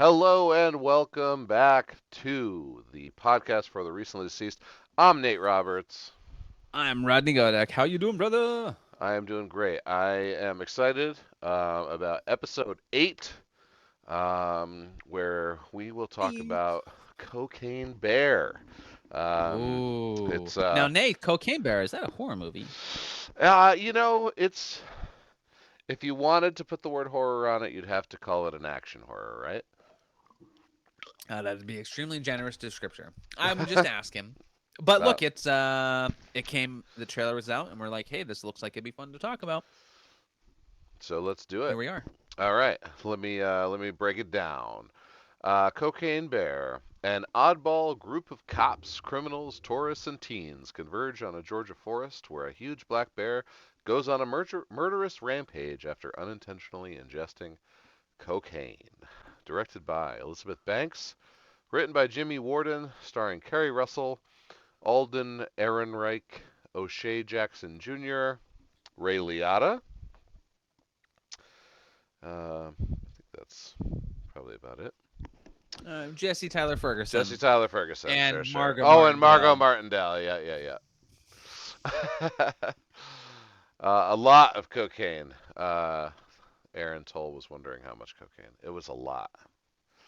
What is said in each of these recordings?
Hello and welcome back to the podcast for the recently deceased. I'm Nate Roberts. I'm Rodney Godek. How you doing, brother? I am doing great. I am excited about episode 8, where we will talk Hey. about Cocaine Bear. Um, Ooh. it's Now, Nate, Cocaine Bear, is that a horror movie? it's if you wanted to put the word horror on it, you'd have to call it an action horror, That'd be extremely generous description. I'm just asking. But right? look, it came the trailer was out and we're like, "Hey, this looks like it'd be fun to talk about." So let's do Here it. we are. All right, let me break it down. Cocaine Bear. An oddball group of cops, criminals, tourists, and teens converge on a Georgia forest where a huge black bear goes on a murderous rampage after unintentionally ingesting cocaine. Directed by Elizabeth Banks. Written by Jimmy Warden, starring Kerry Russell, Alden Ehrenreich, O'Shea Jackson Jr., Ray Liotta. I think that's probably about it. Jesse Tyler Jesse Ferguson Tyler Ferguson, sure, and sure. Margot Oh, and Margot Martindale. Martindale, yeah. A lot of cocaine. Aaron Toll was wondering how much cocaine. It was a lot,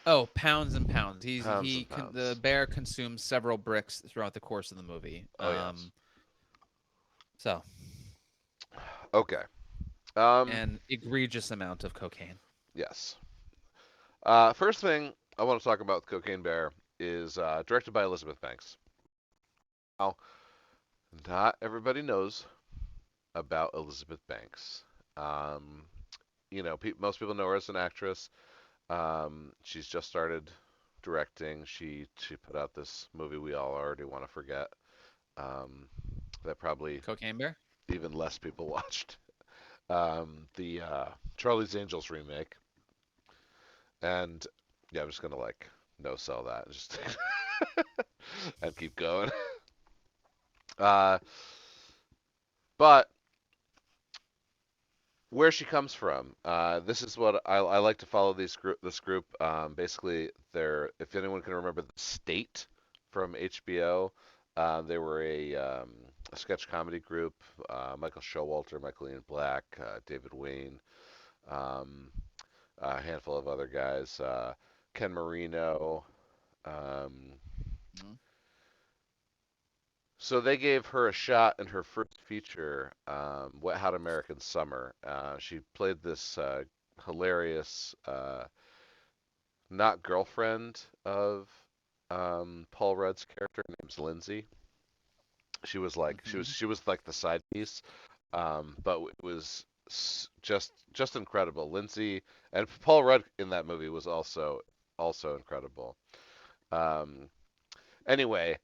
Oh, pounds and pounds. pounds and The pounds. bear consumes several bricks throughout the course of the movie. Oh yes. So Okay. Um, an egregious amount of cocaine. yes. First thing I want to talk about with Cocaine Bear is directed by Elizabeth Banks. Now, not everybody knows about Elizabeth Banks. Um, most people know her as an actress. She's just started directing. She put out this movie we all already want to forget. Um, that probably Cocaine Bear? even less people watched. The Charlie's Angels remake, and yeah, I'm just gonna like no sell that just and keep going. Uh, but where she comes from. This is what I like to follow this group. Basically, they're if anyone can remember the State from HBO, they were a sketch comedy group. Michael Showalter, Michael Ian Black, David Wayne, um, a handful of other guys. Ken Marino. Um, Mhm. So they gave her a shot in her first feature, Wet Hot American Summer. She played this hilarious, not girlfriend of Paul Rudd's character, name's Lindsay. Mhm. She was like the side piece, but it was just incredible. Lindsay and Paul Rudd in that movie was also incredible. Um, anyway,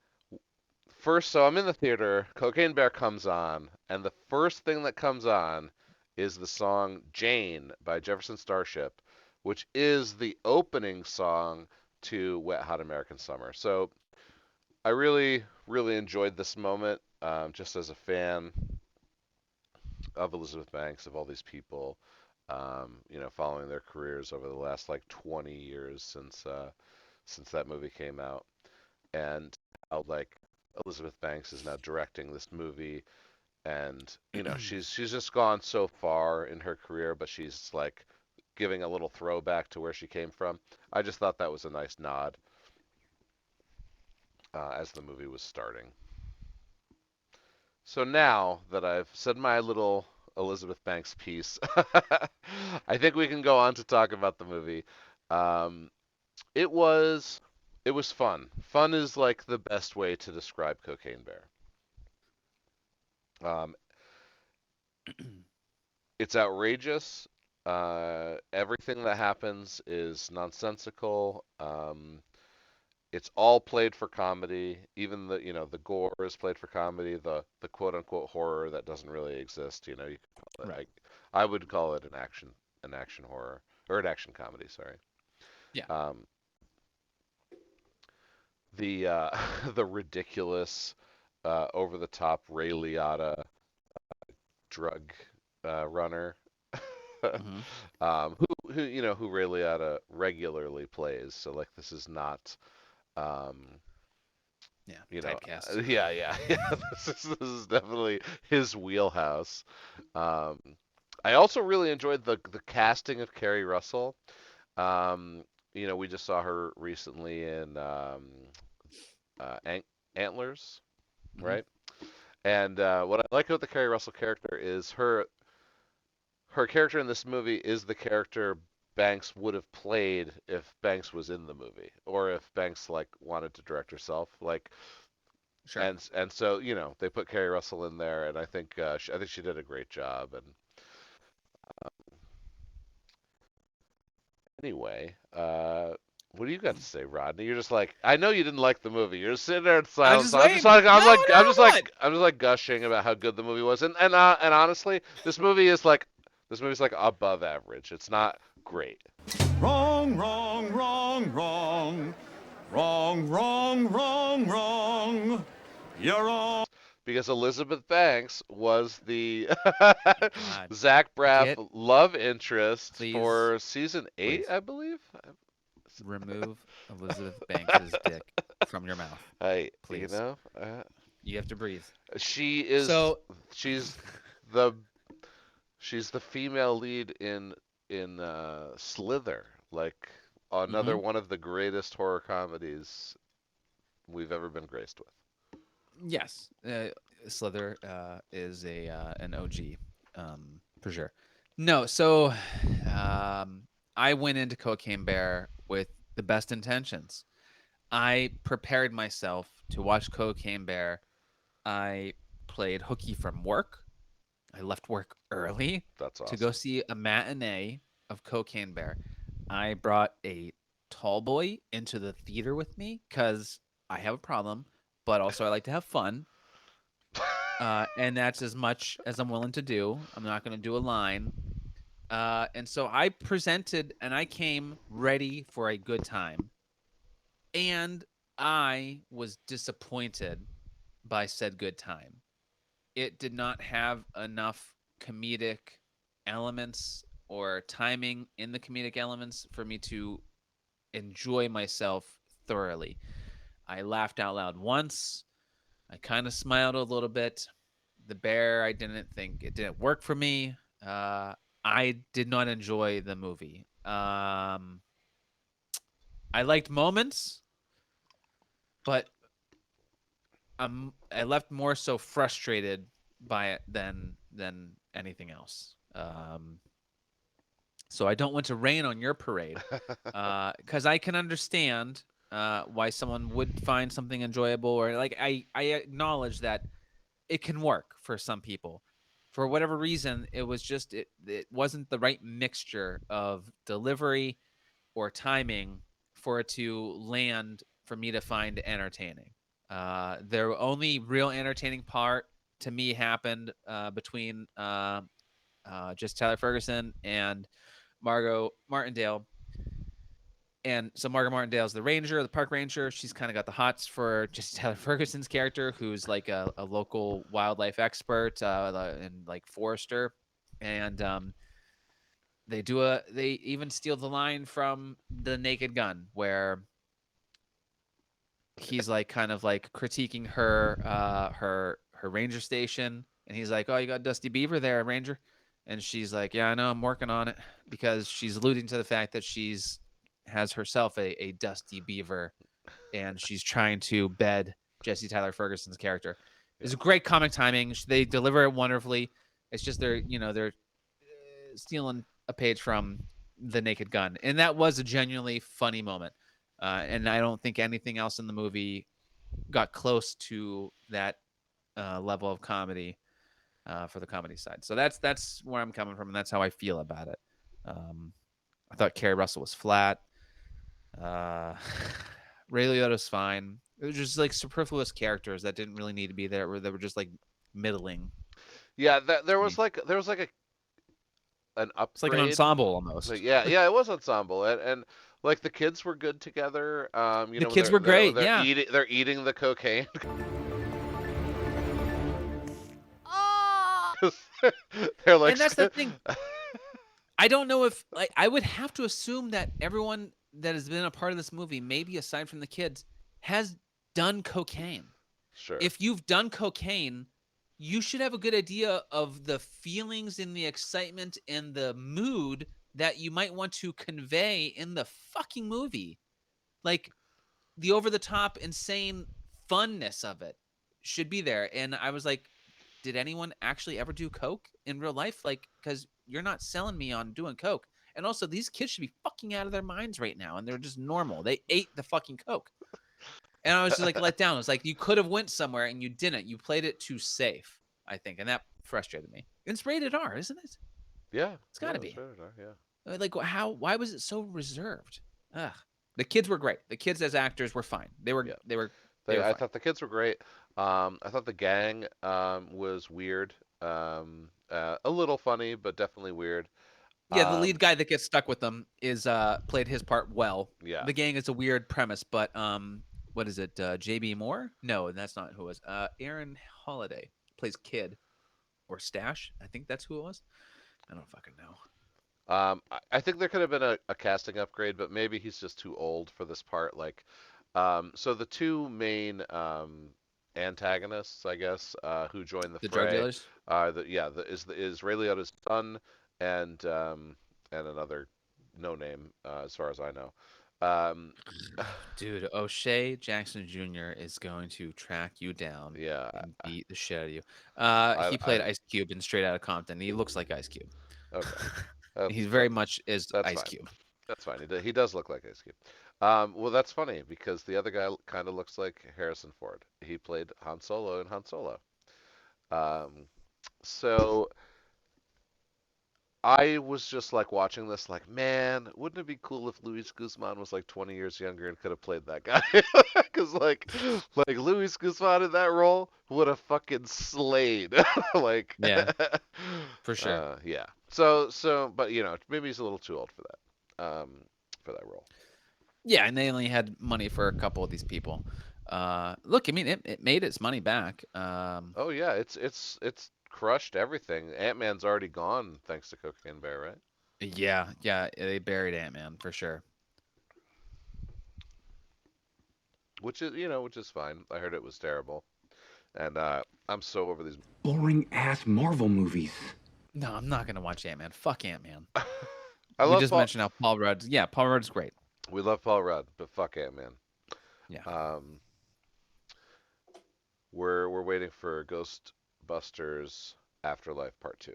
first, so I'm in the theater, Cocaine Bear comes on, and the first thing that comes on is the song Jane by Jefferson Starship, which is the opening song to Wet Hot American Summer. So I really, really enjoyed this moment, just as a fan of Elizabeth Banks, of all these people, following their careers over the last like 20 years since that movie came out, and how like Elizabeth Banks is now directing this movie, and she's just gone so far in her career, but she's like giving a little throwback to where she came from. I just thought that was a nice nod as the movie was starting. So now that I've said my little Elizabeth Banks piece, I think we can go on to talk about the movie. Um, it was it was fun. Fun is like the best way to describe Cocaine Bear. Um, it's outrageous. Everything that happens is nonsensical. It's all played for comedy. Even the gore is played for comedy. The quote unquote horror that doesn't really exist. You could call it, Right. I would call it an action horror or an action comedy. Sorry. Yeah. Um, the the ridiculous, over the top Ray Liotta drug runner, Mhm. who who Ray Liotta regularly plays. So like this is not um, Yeah, typecast. yeah, yeah, yeah. This is definitely his wheelhouse. Um, I also really enjoyed the casting of Kerry Russell. Um, we just saw her recently in Antlers, Hmm. right? And what I like about the Kerry Russell character is her character in this movie is the character Banks would have played if Banks was in the movie, or if Banks like wanted to direct herself. Like, Sure. and so they put Kerry Russell in there, and I think she did a great job. And anyway, what do you got to say, Rodney? You're just like, I know you didn't like the movie. You're just sitting there in I'm silence. just waiting. No, no, what? I'm just like gushing about how good the movie was. And honestly, this movie's like above average. It's not great. Wrong, wrong, wrong, wrong. Wrong, wrong, wrong, wrong. You're wrong. Because Elizabeth Banks was the My God. Zach Braff Get, love interest please, for season 8, please I believe. remove Elizabeth Banks's dick from your mouth. I, Please. You have to breathe. she is So, she's the she's the female lead in Slither, like another hmm one of the greatest horror comedies we've ever been graced with. yes, Slither is a an OG for sure. No, so I went into Cocaine Bear with the best intentions. I prepared myself to watch Cocaine Bear. I played hooky from work. I left work early That's to go awesome. see a matinee of Cocaine Bear. I brought a tall boy into the theater with me because I have a problem, but also I like to have fun. And that's as much as I'm willing to do. I'm not going to do a line. And so I presented and I came ready for a good time. And I was disappointed by said good time. It did not have enough comedic elements or timing in the comedic elements for me to enjoy myself thoroughly. I laughed out loud once. I kind of smiled a little bit. The bear, I didn't think it didn't work for me. I did not enjoy the movie. I liked moments, but I left more so frustrated by it than anything else. So I don't want to rain on your parade, because I can understand why someone would find something enjoyable, or like I acknowledge that it can work for some people. For whatever reason, it wasn't the right mixture of delivery or timing for it to land for me to find entertaining. The only real entertaining part to me happened between just Tyler Ferguson and Margot Martindale. And so Margot Martindale is the ranger, the park ranger. She's kind of got the hots for just Tyler Ferguson's character, who's like a local wildlife expert and like forester. And they even steal the line from the Naked Gun, where he's like kind of like critiquing her ranger station, and he's like, "Oh, you got Dusty Beaver there, Ranger," and she's like, "Yeah, I know, I'm working on it," because she's alluding to the fact that she's has herself a Dusty Beaver, and she's trying to bed Jesse Tyler Ferguson's character. It's a Yeah. great comic timing. They deliver it wonderfully. It's just they're stealing a page from the Naked Gun, and that was a genuinely funny moment. And I don't think anything else in the movie got close to that level of comedy for the comedy side. So that's where I'm coming from, and that's how I feel about it. Um, I thought Kerry Russell was flat. Uh, Ray Liotta's fine. It was just like superfluous characters that didn't really need to be there, or they were just like middling Yeah, there to was me. like an It's like an upgrade. ensemble Like, almost. yeah, yeah, it was ensemble, and like the kids were good together. The When kids were great, they're yeah, eating the cocaine. Oh! 'Cause they're like, and that's the thing. I don't know if like I would have to assume that everyone that has been a part of this movie, maybe aside from the kids, has done cocaine. Sure. If you've done cocaine, you should have a good idea of the feelings and the excitement and the mood that you might want to convey in the fucking movie. Like the over the top insane funness of it should be there. And I was like, did anyone actually ever do coke in real life? Like, because you're not selling me on doing coke. And also, these kids should be fucking out of their minds right now, and they're just normal. They ate the fucking coke, and I was just like let down. It was like you could have went somewhere and you didn't. You played it too safe, I think, and that frustrated me. It's rated R, isn't it? Yeah, It's got yeah, to that's be. right. Yeah, Like, how? Why was it so reserved? Ugh. The kids were great. The kids as actors were fine. They were. yeah. They were. They were I fine. thought the kids were great. I thought the gang was weird. A little funny, but definitely weird. Yeah, the lead Um, guy that gets stuck with them is played his part well. yeah. The gang is a weird premise, but what is it? JB Moore? No, that's not who it was. Aaron Holiday plays Kid or Stash. I think that's who it was. I don't fucking know. I think there could have been a casting upgrade, but maybe he's just too old for this part. Like, so the two main antagonists, I guess, who join the The drug fray dealers? are is Ray Liotta's son and another no name as far as I know. Um, Dude, O'Shea Jackson Jr. is going to track you down yeah, and beat the shit out of you. I, He played I Ice Cube in Straight Outta Compton. He looks like Ice Cube. okay, He's that very much is that's Ice fine. Cube. That's fine. He does look like Ice Cube. Well, that's funny because the other guy kind of looks like Harrison Ford. He played Han Solo in Han Solo. Um, so I was just like watching this, like, man, wouldn't it be cool if Luis Guzman was like 20 years younger and could have played that guy? Because like Luis Guzman in that role would have fucking slayed. Like, Yeah, for sure. yeah. But maybe he's a little too old for that role. Yeah, and they only had money for a couple of these people. Look, I mean, it made its money back. Oh yeah, it's crushed everything. Ant-Man's already gone thanks to Cocaine Bear, right? Yeah, they buried Ant Man for sure. Which is fine. I heard it was terrible, and I'm so over these. Boring ass Marvel movies. No, I'm not gonna watch Ant Man. Fuck Ant Man. I We love just Paul. mentioned how Paul Rudd. Yeah, Paul Rudd's great. We love Paul Rudd, but fuck Ant-Man. Yeah. Um, we're waiting for Ghostbusters Afterlife Part 2.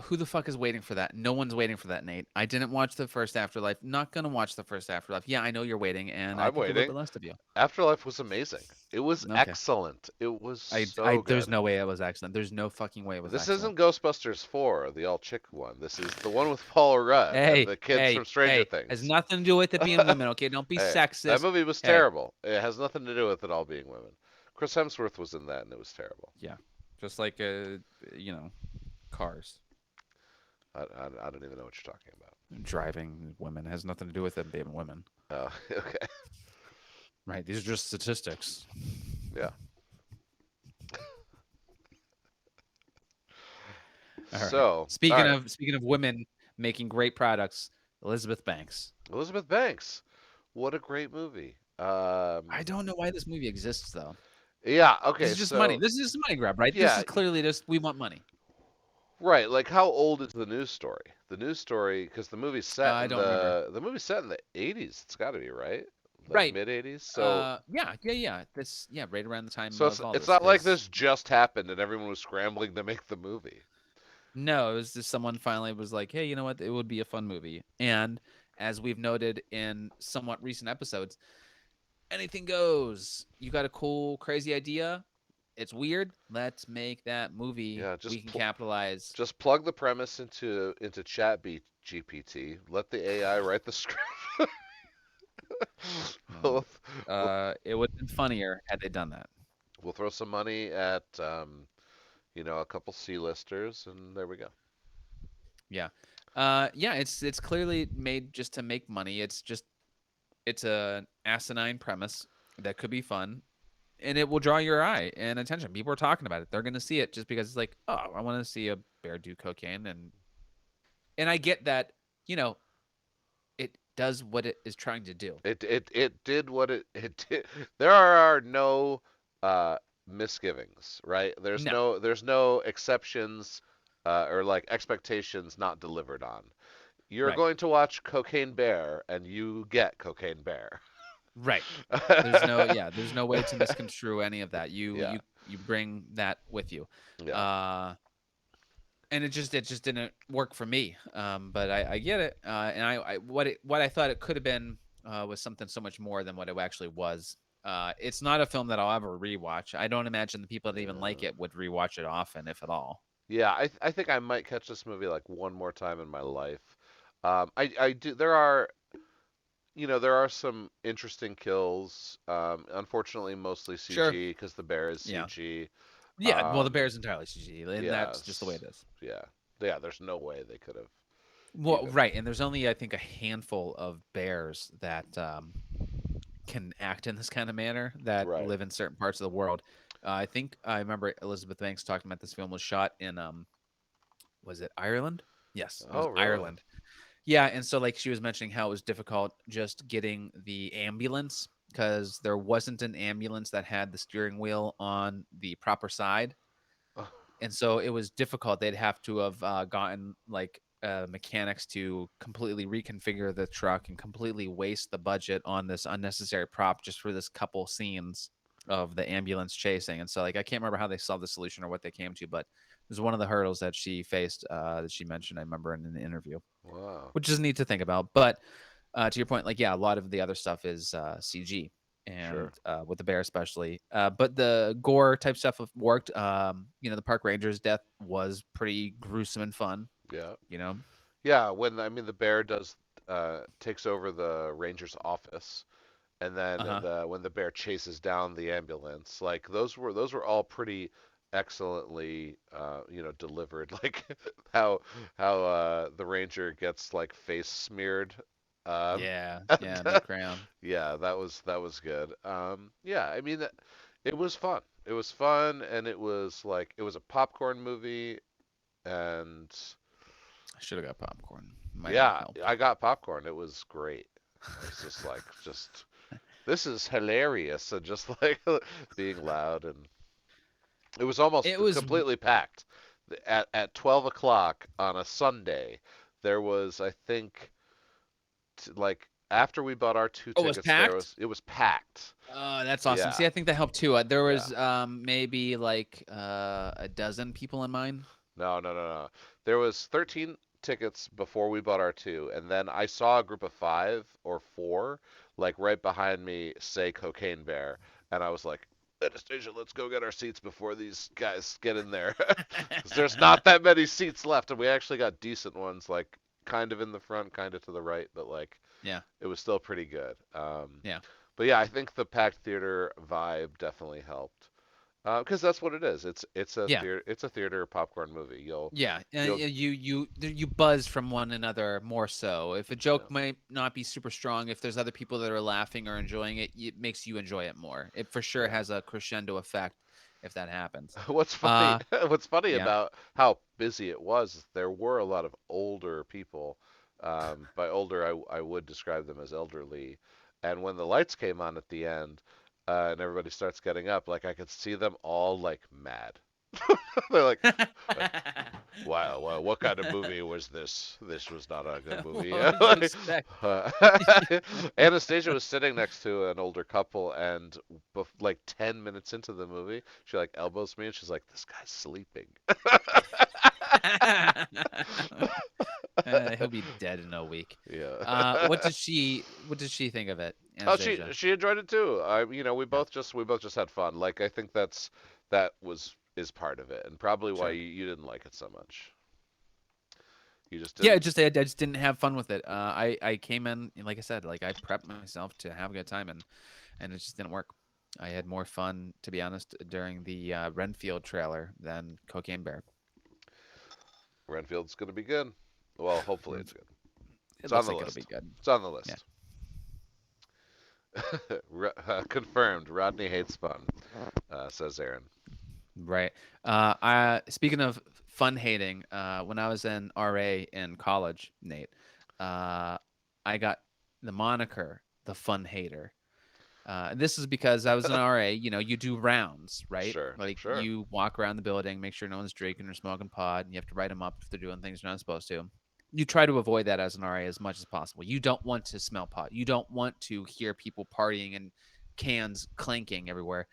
Who the fuck is waiting for that? No one's waiting for that, Nate. I didn't watch the first Afterlife. Not gonna watch the first Afterlife. Yeah, I know you're waiting, and I I'm think a little waiting. bit less of you. Afterlife was amazing. It was Okay. excellent. It was I so there's good. no way it was excellent. There's no fucking way it was This excellent. isn't Ghostbusters 4, the all chick one. This is the one with Paul Rudd and Hey, the kids hey, from Stranger hey, has Things. nothing to do with it being women, okay? Don't be Hey, that sexist. movie was Hey, terrible. It has nothing to do with it all being women. Chris Hemsworth was in that, and it was terrible. yeah, just like you know, cars I don't even know what you're talking driving women has nothing to do with it being women, about. Oh, okay. right? These are just statistics. Yeah. All right. So, all Speaking right. of speaking of women making great products, Elizabeth Banks. Elizabeth Banks. What a great movie. I don't know why this movie exists though. Yeah. This Okay. is just money. So, This is just a money grab, right? This yeah. is clearly just we want money. Right. Like, how old is the news story? The news story, because I don't remember. the movie's set in the 80s. It's got to be right, like Right. mid 80s. So Yeah. This right around the time So it's of all it's this not like because this just happened and everyone was scrambling to make the movie. no, it was just someone finally was like, hey, you know what? It would be a fun movie. And as we've noted in somewhat recent episodes, anything goes. You got a cool, crazy idea. It's weird. Let's make that movie. Yeah, We can capitalize. just plug the premise into Chat GPT. Let the AI write the script. Mm. we'll, we'll It would have been funnier had they done that. we'll throw some money at a couple C-listers and there we go. Yeah. Yeah, it's clearly made just to make money. It's a asinine premise that could be fun and it will draw your eye and attention. People are talking about it. They're going to see it just because it's like, oh, I want to see a bear do cocaine, and And I get that, you know, it does what it is trying to do. It did what it did. There are no uh, misgivings, right? No, There's no exceptions or like expectations not delivered on. You're right, going to watch Cocaine Bear, and you get Cocaine Bear. right. There's no way to misconstrue any of that. Yeah, You bring that with you. yeah, Uh and it just didn't work for me. But I get it. And what I thought it could have been was something so much more than what it actually was. It's not a film that I'll ever rewatch. I don't imagine the people that even like yeah. it would rewatch it often, if at all. Yeah, I think I might catch this movie like one more time in my life. I do. There are some interesting kills. Unfortunately, mostly Sure. CG because the bear is Yeah. CG. Yeah. Well, the Um, bear's entirely CG, and that's just the way yes, it is. yeah, yeah. There's no way they could have Well, even. right. And there's only, I think, a handful of bears that can act in this kind of manner that Right. live in certain parts of the world. I think I remember Elizabeth Banks talking about this film was shot in was it Ireland? Yes, it was Oh, really? Ireland. Yeah, and so like she was mentioning how it was difficult just getting the ambulance because there wasn't an ambulance that had the steering wheel on the proper side, and so it was difficult. They'd have to have gotten like mechanics to completely reconfigure the truck and completely waste the budget on this unnecessary prop just for this couple scenes of the ambulance chasing. And so like I can't remember how they solved the solution or what they came to, but it was one of the hurdles that she faced that she mentioned. I remember in an interview, Wow. which is neat to think about. But to your point, like yeah, a lot of the other stuff is CG, and Sure. with the bear especially. But the gore type stuff have worked. The park ranger's death was pretty gruesome and fun. Yeah. You know. Yeah. The bear does takes over the ranger's office, and then Uh huh. when the bear chases down the ambulance, like those were all pretty excellently delivered. Like how the ranger gets like face smeared. Um, Yeah. Yeah. and, Mid crown. yeah, that was good. Yeah, it was fun. It was fun, and it was a popcorn movie, and I should have got popcorn. Might have yeah, helped. I got popcorn. It was great. I was just this is hilarious, and just like being loud, and it was almost It was. completely packed. At 12 o'clock on a Sunday, there was, I think, like after we bought our two Oh, it was tickets, packed. it was packed. That's awesome. Yeah, See, I think that helped too. There yeah. was maybe like a dozen people in mine. No, no, no, no. There was 13 tickets before we bought our two, and then I saw a group of five or four, like right behind me, say Cocaine Bear, and I was like, Anastasia, let's go get our seats before these guys get in there, because there's not that many seats left, and we actually got decent ones, like kind of in the front, kind of to the right, but like Yeah. it was still pretty good. Yeah. But yeah, I think the packed theater vibe definitely helped. Because that's what it is. Yeah. It's a theater popcorn movie. Yeah, You'll you buzz from one another more so. If a yeah joke might not be super strong, if there's other people that are laughing or enjoying it, it makes you enjoy it more. It for sure yeah. has a crescendo effect if that happens. What's funny Uh, what's funny yeah. about how busy it was is there were a lot of older people. By older, I would describe them as elderly. And when the lights came on at the end, and everybody starts getting up, like I could see them all like mad. They're like, wow, wow, what kind of movie was this? This was not a good movie. What did you expect? Uh, Anastasia was sitting next to an older couple, and like 10 minutes into the movie, she like elbows me, and she's like, "This guy's sleeping." He'll be dead in a week. Yeah. What did she think of it, Oh, she Anastasia? she enjoyed it too. Yeah, We both just had fun. Like I think that was is part of it, and probably why sure. you didn't like it so much. You just Yeah, didn't. I just didn't have fun with it. I came in and like I said, like I prepped myself to have a good time, and it just didn't work. I had more fun, to be honest, during the Renfield trailer than Cocaine Bear. Renfield's gonna be good. Well, hopefully Ren- it's good. It It's on looks the like it'll be list. good. It's on the Yeah, list. Confirmed. Rodney hates fun, says Aaron. right. Speaking of fun hating. When I was in RA in college, Nate, uh, I got the moniker the fun hater. This is because I was an RA. You know, you do rounds, right? Sure, Like sure. you walk around the building, make sure no one's drinking or smoking pot, and you have to write them up if they're doing things they're not supposed to. You try to avoid that as an RA as much as possible. You don't want to smell pot. You don't want to hear people partying and cans clanking everywhere.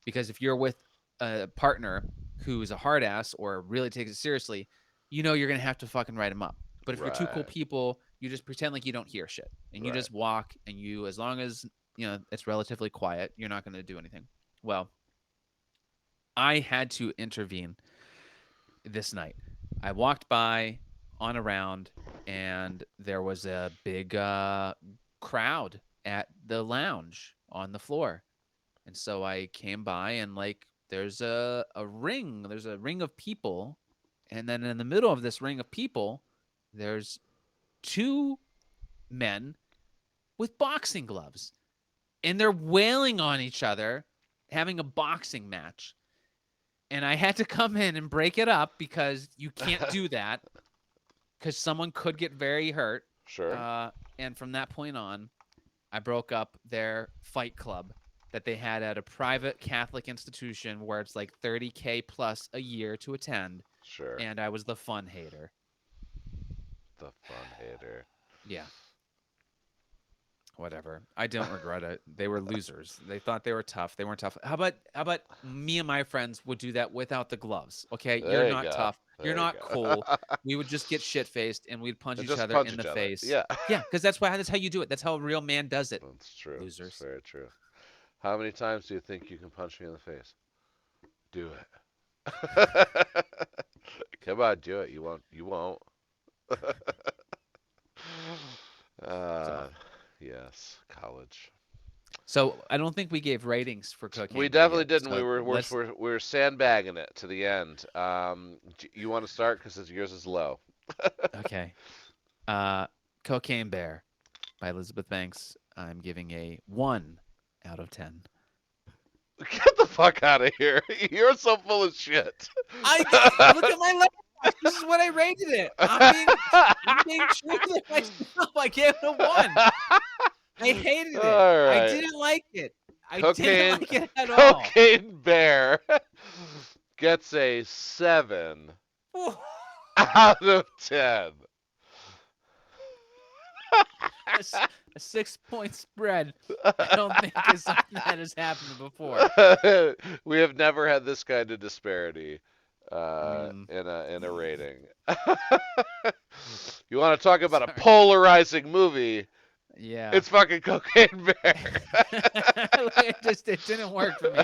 Because if you're with a partner who's a hard ass or really takes it seriously, you know you're gonna have to fucking write them up. But if you're two cool Right, people, you just pretend like you don't hear shit and you right. just walk and you, as long as it's relatively quiet, you're not gonna do anything. Well, I had to intervene this night. I walked by on a round and there was a big crowd at the lounge on the floor. And so I came by and like there's a ring of people, and then in the middle of this ring of people, there's two men with boxing gloves, and they're wailing on each other, having a boxing match. And I had to come in and break it up because you can't do that because someone could get very hurt. Sure. Uh, and from that point on, I broke up their fight club that they had at a private Catholic institution where it's like 30K plus a year to attend, Sure. and I was the fun hater. The fun hater. Yeah, whatever. I don't regret it. They were losers. They thought they were tough. They weren't tough. How about me and my friends would do that without the gloves? Okay, you're There you not go. tough. You're There you not cool. go. We would just get shit faced and we'd punch And each just other punch in the each other. face. Yeah. Yeah, because that's how you do it. That's how a real man does it. That's true. It's Losers. very true. How many times do you think you can punch me in the face? Do it. Come on, do it. You won't. You won't. So Uh, yes, college. So I don't think we gave ratings for We Cocaine Bear definitely yet. didn't. We So were we're let's we're, we're sandbagging it to the end. You want to start because yours is low. okay. Uh, Cocaine Bear by Elizabeth Banks. I'm giving a 1 out of 10. Get the fuck out of here! You're so full of shit. Look at my laptop. This is what I rated it. I'm being true to myself. I gave it a 1. I hated it. All I right. didn't like it. I didn't Cocaine like it at all. Cocaine Bear gets a 7 out of 10. A 6-point spread. I don't think is something that has happened before. We have never had this kind of disparity I mean, in a rating. You want to talk about a sorry. polarizing movie? Yeah. It's fucking Cocaine Bear. It didn't work for me.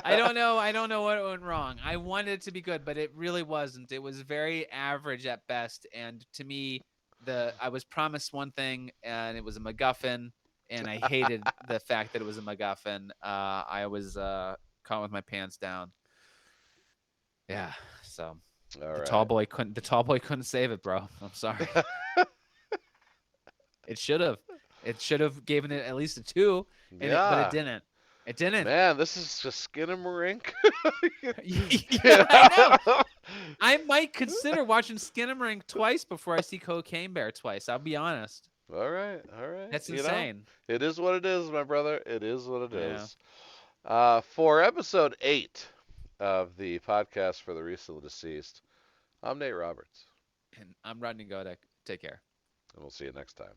I don't know. I don't know what went wrong. I wanted it to be good, but it really wasn't. It was very average at best. And to me, I was promised one thing, and it was a MacGuffin, and I hated the fact that it was a MacGuffin. I was caught with my pants down. Yeah. So All the tall right. boy couldn't. The tall boy couldn't save it, bro. I'm sorry. It should have. It should have given it at least a 2, but it Yeah. didn't. It didn't. Man, this is just Skinamarink. Yeah, I know. I might consider watching Skinamarink twice before I see Cocaine Bear twice. I'll be honest. All right, all right. That's You know, insane. it is what it is, my brother. It is what it Yeah. is. For episode 8 of the podcast for the recently deceased, I'm Nate Roberts, And I'm Rodney Godek. Take care. and we'll see you next time.